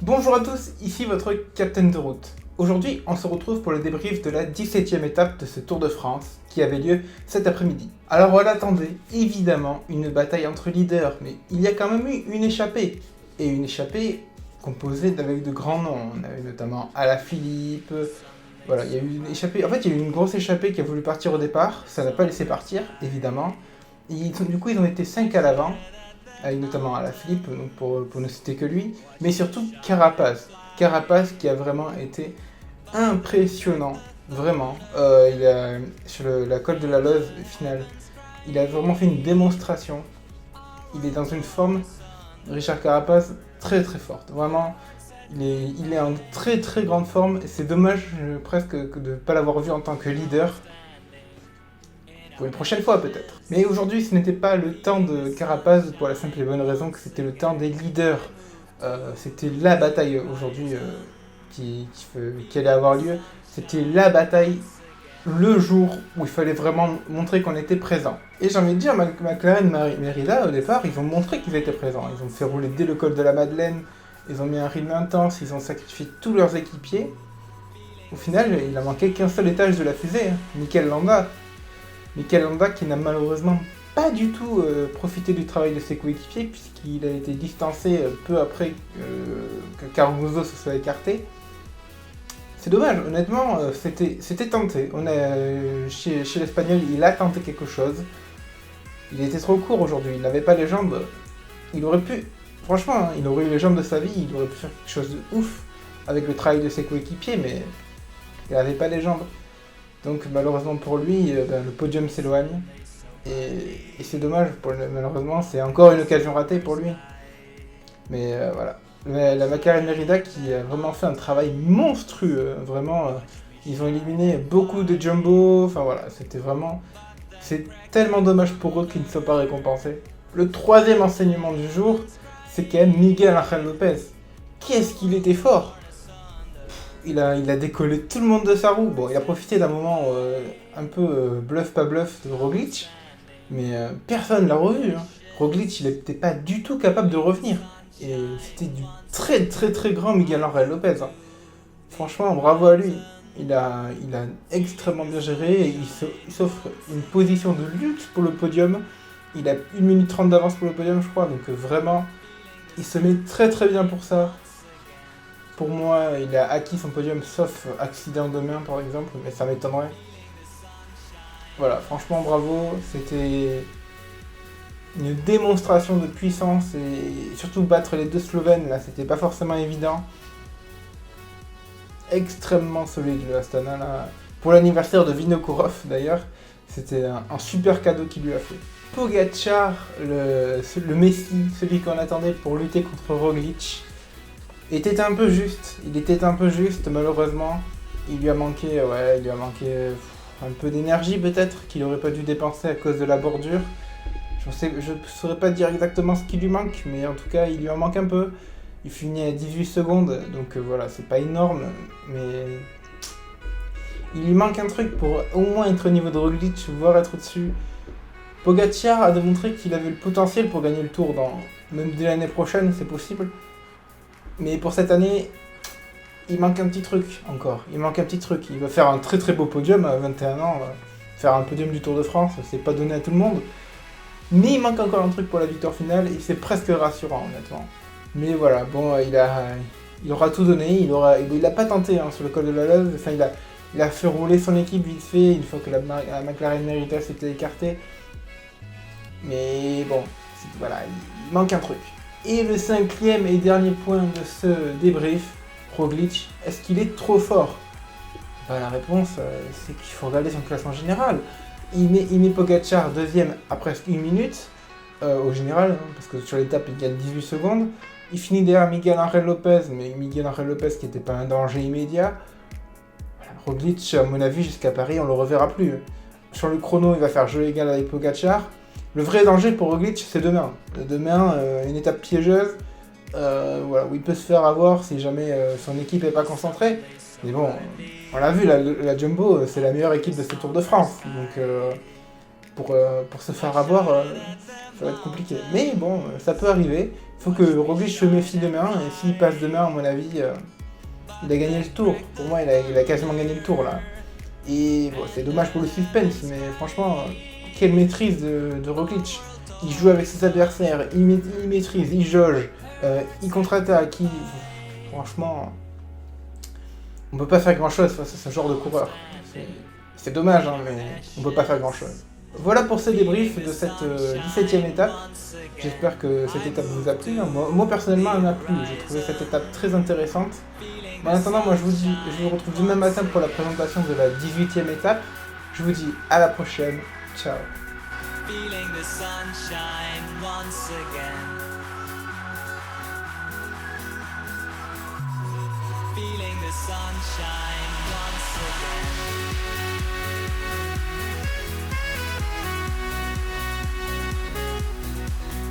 Bonjour à tous, ici votre capitaine de route. Aujourd'hui, on se retrouve pour le débrief de la 17e étape de ce Tour de France qui avait lieu cet après-midi. Alors on attendait évidemment une bataille entre leaders, mais il y a quand même eu une échappée. Et une échappée composée avec de grands noms. On avait notamment Alaphilippe. Voilà, il y a eu une échappée. En fait, il y a eu une grosse échappée qui a voulu partir au départ. Ça n'a pas laissé partir, évidemment. Du coup, ils ont été 5 à l'avant avec notamment Alaphilippe, donc pour ne citer que lui, mais surtout Carapaz. Carapaz qui a vraiment été impressionnant, vraiment. Sur la colle de la Loze finale, il a vraiment fait une démonstration. Il est dans une forme, Richard Carapaz, très très forte. Vraiment, il est en très très grande forme. Et c'est dommage presque de ne pas l'avoir vu en tant que leader. Pour une prochaine fois peut-être. Mais aujourd'hui, ce n'était pas le temps de Carapaz pour la simple et bonne raison que c'était le temps des leaders. C'était la bataille aujourd'hui qui allait avoir lieu. C'était la bataille, le jour où il fallait vraiment montrer qu'on était présent. Et j'ai envie de dire, McLaren Merida, au départ, ils ont montré qu'ils étaient présents. Ils ont fait rouler dès le col de la Madeleine, ils ont mis un rythme intense, ils ont sacrifié tous leurs équipiers. Au final, il a manqué qu'un seul étage de la fusée, hein. Mikel Landa qui n'a malheureusement pas du tout profité du travail de ses coéquipiers puisqu'il a été distancé peu après que Cardozo se soit écarté. C'est dommage, honnêtement, c'était tenté. Chez l'Espagnol, il a tenté quelque chose. Il était trop court aujourd'hui, il n'avait pas les jambes. Il aurait pu, franchement, hein, il aurait eu les jambes de sa vie, il aurait pu faire quelque chose de ouf avec le travail de ses coéquipiers, mais il n'avait pas les jambes. Donc malheureusement pour lui, le podium s'éloigne. Et c'est dommage, malheureusement, c'est encore une occasion ratée pour lui. Mais voilà. Mais la McLaren Merida qui a vraiment fait un travail monstrueux. Vraiment, ils ont éliminé beaucoup de jumbo. Enfin voilà, c'était vraiment... C'est tellement dommage pour eux qu'ils ne soient pas récompensés. Le troisième enseignement du jour, c'est quand même Miguel Angel Lopez. Qu'est-ce qu'il était fort! Il a décollé tout le monde de sa roue. Bon, il a profité d'un moment un peu bluff pas bluff de Roglic, mais personne l'a revu. Hein. Roglic, il n'était pas du tout capable de revenir. Et c'était du très très très grand Miguel Angel Lopez. Hein. Franchement, bravo à lui. Il a extrêmement bien géré et il s'offre une position de luxe pour le podium. Il a 1 minute 30 d'avance pour le podium, je crois. Donc vraiment, il se met très très bien pour ça. Pour moi, il a acquis son podium sauf accident de main par exemple, mais ça m'étonnerait. Voilà, franchement bravo, c'était une démonstration de puissance et surtout battre les deux Slovènes là, c'était pas forcément évident. Extrêmement solide le Astana là. Pour l'anniversaire de Vinokourov d'ailleurs, c'était un super cadeau qu'il lui a fait. Pogacar, le Messi, celui qu'on attendait pour lutter contre Roglic. Il était un peu juste, malheureusement. Il lui a manqué un peu d'énergie peut-être, qu'il aurait pas dû dépenser à cause de la bordure. Je ne saurais pas dire exactement ce qui lui manque, mais en tout cas, il lui en manque un peu. Il finit à 18 secondes, donc voilà, c'est pas énorme, mais il lui manque un truc pour au moins être au niveau de Roglic, voire être au-dessus. Pogacar a démontré qu'il avait le potentiel pour gagner le Tour, même dès l'année prochaine, c'est possible. Mais pour cette année, il manque un petit truc encore. Il manque un petit truc. Il va faire un très très beau podium à 21 ans. Faire un podium du Tour de France, c'est pas donné à tout le monde. Mais il manque encore un truc pour la victoire finale et c'est presque rassurant honnêtement. Mais voilà, bon, il aura tout donné. Il a pas tenté sur le col de la Loze. Enfin, il a fait rouler son équipe vite fait une fois que la McLaren Merida s'était écartée. Mais bon, voilà, il manque un truc. Et le cinquième et dernier point de ce débrief, Roglic, est-ce qu'il est trop fort? La réponse, c'est qu'il faut regarder son classement général. Il met Pogacar deuxième à presque 1 minute, au général, hein, parce que sur l'étape, il gagne 18 secondes. Il finit derrière Miguel Angel Lopez, mais Miguel Angel Lopez qui n'était pas un danger immédiat. Roglic, à mon avis, jusqu'à Paris, on le reverra plus. Sur le chrono, il va faire jeu égal avec Pogacar. Le vrai danger pour Roglic, c'est demain. Demain, une étape piégeuse, où il peut se faire avoir si jamais son équipe n'est pas concentrée. Mais bon, on l'a vu, la Jumbo, c'est la meilleure équipe de ce Tour de France. Donc pour se faire avoir, ça va être compliqué. Mais bon, ça peut arriver. Il faut que Roglic se méfie demain, et s'il passe demain, à mon avis, il a gagné le tour. Pour moi, il a quasiment gagné le tour là. Et bon, c'est dommage pour le suspense, mais franchement, quelle maîtrise de Roglic. Il joue avec ses adversaires, il maîtrise, il jauge, il contre-attaque, franchement, on peut pas faire grand-chose face à ce genre de coureur. C'est dommage, hein, mais on peut pas faire grand-chose. Voilà pour ce débrief de cette 17e étape. J'espère que cette étape vous a plu. Moi personnellement, elle m'a plu. J'ai trouvé cette étape très intéressante. En attendant, moi je vous retrouve demain matin pour la présentation de la 18e étape. Je vous dis à la prochaine. Ciao. Feeling the sunshine once again. Feeling the sunshine once again.